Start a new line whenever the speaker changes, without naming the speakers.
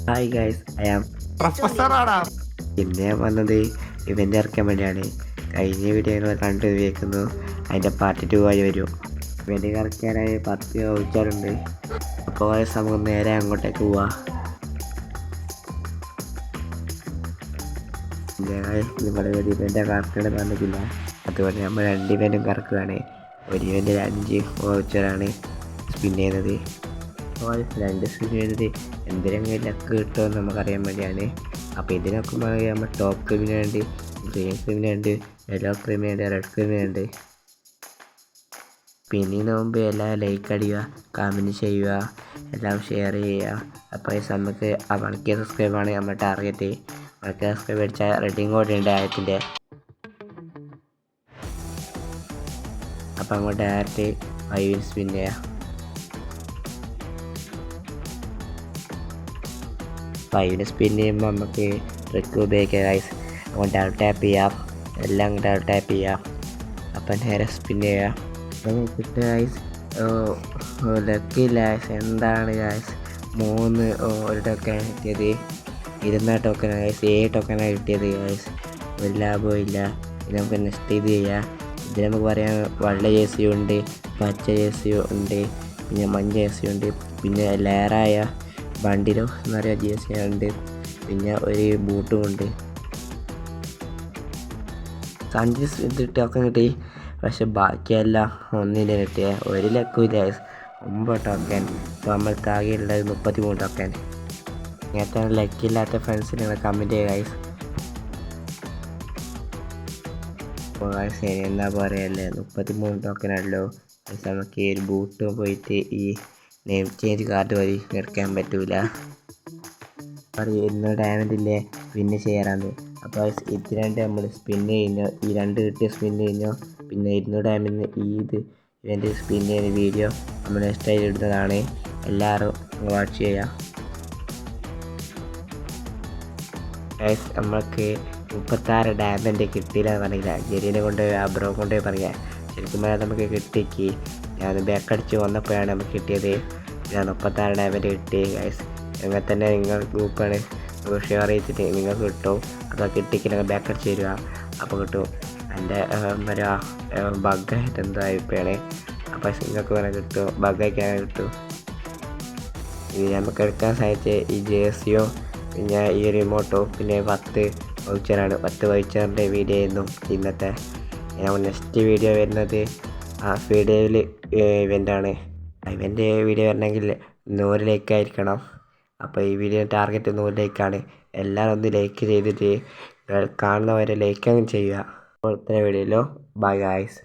Hi guys, I am
പ്രൊഫസറാടാ.
പിന്നെ വന്നത് event ഇറക്കാൻ വേണ്ടിയാണ്. കഴിഞ്ഞ വീഡിയോ നിങ്ങൾ കണ്ടു ഉപയോഗിക്കുന്നു. അതിൻ്റെ പാർട്ട് 2 ആയി വരും. ഇവൻ്റ് ഇറക്കാനായി 10 വൗച്ചറുണ്ട്. അപ്പോൾ നമുക്ക് നേരെ അങ്ങോട്ടേക്ക് പോവാം. നിങ്ങളുടെ ഒരു ഇവൻ്റ് കറക്റ്റ് പറഞ്ഞിട്ടില്ല, അതുകൊണ്ട് നമ്മൾ 2 ഇവൻറ്റും കറക്കുകയാണ്. ഒരു ഇവൻ്റിൽ 5 വൗച്ചറാണ് സ്പിൻ ചെയ്യുന്നത്. അപ്പോൾ 2 സ്പിൻ ചെയ്യുന്നത് എന്തെങ്കിലും ലക്ക് കിട്ടുമെന്ന് നമുക്കറിയാൻ വേണ്ടിയാണ്. അപ്പോൾ ഇതിനൊക്കെ നമ്മൾ ടോപ്പ് ക്രീമിനുണ്ട്, ഗ്രീൻ ക്രീമിനുണ്ട്, യെല്ലോ ക്രീമിനുണ്ട്, റെഡ് ക്രീമിനുണ്ട്. പിന്നീട് മുമ്പ് എല്ലാം ലൈക്ക് അടിക്കുക, കമൻറ്റ് ചെയ്യുക, എല്ലാം ഷെയർ ചെയ്യുക. അപ്പോൾ നമുക്ക് 1K സബ്സ്ക്രൈബാണ് നമ്മുടെ ടാർഗറ്റ്. 1K സബ്സ്ക്രൈബ് അടിച്ചാൽ റെഡിങ് കോഡ് ഉണ്ട് 1000-ൻ്റെ. അപ്പോൾ അങ്ങോട്ട് ഡയറക്റ്റ് 5 സ്പിൻ ചെയ്യുക. 5 സ്പിൻ ചെയ്യുമ്പോൾ നമുക്ക് ട്രിക്ക് ഉപയോഗിക്കാം ഗൈസ്. അങ്ങോട്ട് ഡബിൾ ടാപ്പ് ചെയ്യാം, എല്ലാം ഡബിൾ ടാപ്പ് ചെയ്യാം. അപ്പം നേരെ സ്പിൻ ചെയ്യാം. കിട്ടുക ഗൈസ്. ലക്കില്ല ഗൈസ്. എന്താണ് ഗൈസ്, 3 ഒരു ടോക്കൻ കിട്ടിയത്. 200 ടോക്കൻ ഗൈസ്, 7 ടോക്കനാണ് കിട്ടിയത് ഗൈസ്. ഒരു ലാഭവും ഇല്ല. ഇത് നമുക്ക് നെക്സ്റ്റ് ഇത് ചെയ്യാം. ഇതിൽ നമുക്ക് പറയാം വെള്ള ജേഴ്സിയും ഉണ്ട്, പച്ച ജേഴ്സിയും ഉണ്ട്, പിന്നെ മഞ്ഞ ജേഴ്സിയും ഉണ്ട്, പിന്നെ ലെയറായ ബണ്ടിലോ എന്നറിയാം ജേഴ്സി ഉണ്ട്, പിന്നെ ഒരു ബൂട്ടും ഉണ്ട്. 5 ടോക്കൺ കിട്ടി. പക്ഷെ ബാക്കിയെല്ലാം ഒന്നിൻ്റെ കിട്ടിയ ഒരു ലക്കും ഇല്ല. 9 ടോക്കൻ. ഇപ്പോൾ നമ്മൾക്ക് ആകെയുള്ളത് 33 ടോക്കൻ. ഇങ്ങനത്തെ ലക്കില്ലാത്ത ഫ്രണ്ട്സിന് നിങ്ങൾ കമൻറ്റ് ചെയ്യുക ഗൈസ്. അപ്പോൾ ശരി, എന്താ പറയല്ലേ, 33 ടോക്കനാണല്ലോ. നമുക്ക് ഈ ഒരു ബൂട്ട് പോയിട്ട് ഈ നെയിം ചേഞ്ച് കാർഡ് വഴി എടുക്കാൻ പറ്റൂല. ഇന്ന് ഡയമണ്ടില്ലേ പിന്നെ ചെയ്യാറാണ്. അപ്പോൾ ഇത് 2 നമ്മൾ സ്പിൻ കഴിഞ്ഞോ, ഈ 2 കിട്ടിയ സ്പിൻ കഴിഞ്ഞോ, പിന്നെ 200 ഡയമണ്ടിന് ഇവൻ്റെ സ്പിൻ ചെയ്യുന്ന വീഡിയോ നമ്മൾ നെക്സ്റ്റ് ആയി ഇടുന്നതാണ്. എല്ലാവരും വാച്ച് ചെയ്യാം ഗൈസ്. നമ്മൾക്ക് 36 ഡയമണ്ട് കിട്ടിയില്ല എന്ന് പറഞ്ഞില്ല. ജെരീനെ കൊണ്ടുപോയി അബ്രോ കൊണ്ടുപോയി പറയാം. ശരിക്കും പറഞ്ഞാൽ നമുക്ക് കിട്ടിക്ക്. ഞാൻ ബാക്കടിച്ച് വന്നപ്പോഴാണ് നമുക്ക് കിട്ടിയത്. ഞാൻ 36 ഡയമണ്ട് കിട്ടി ഗൈസ്. അങ്ങനെ തന്നെ നിങ്ങൾ ഗ്രൂപ്പാണ് ഷെയർ ചെയ്തിട്ട് നിങ്ങൾക്ക് കിട്ടും. അപ്പോൾ കിട്ടിക്ക് ബാക്കടിച്ച് തരിക, അപ്പോൾ കിട്ടും. എൻ്റെ ബഗ്ഗായിട്ട് എന്തോ ആയിപ്പോഴാണ്. അപ്പോൾ നിങ്ങൾക്ക് വേണം കിട്ടും, ബഗ്ഗായിക്കാൻ കിട്ടും. ഇത് നമുക്ക് എടുക്കാൻ സാധിച്ച ഈ ജേഴ്സിയോ, പിന്നെ ഈ റിമോട്ടോ, പിന്നെ 10 വൗച്ചറാണ്. 10 വൗച്ചറിൻ്റെ വീഡിയോ ആയിരുന്നു ഇന്നത്തെ. ഞാൻ നെക്സ്റ്റ് വീഡിയോ വരുന്നത് ഫീഡേയിൽ ഇവൻ്റാണ്. ഇവൻ്റെ വീഡിയോ വരണമെങ്കിൽ 100 ലൈക്ക് ആയിരിക്കണം. അപ്പോൾ ഈ വീഡിയോ ടാർഗറ്റ് 100 ലൈക്കാണ്. എല്ലാവരും ഒന്ന് ലൈക്ക് ചെയ്തിട്ട് കാണുന്നവരെ ലൈക്ക് അങ്ങ് ചെയ്യുക. അപ്പോൾ ഇത്ര വീഡിയോയിലോ ബൈ ഗൈസ്.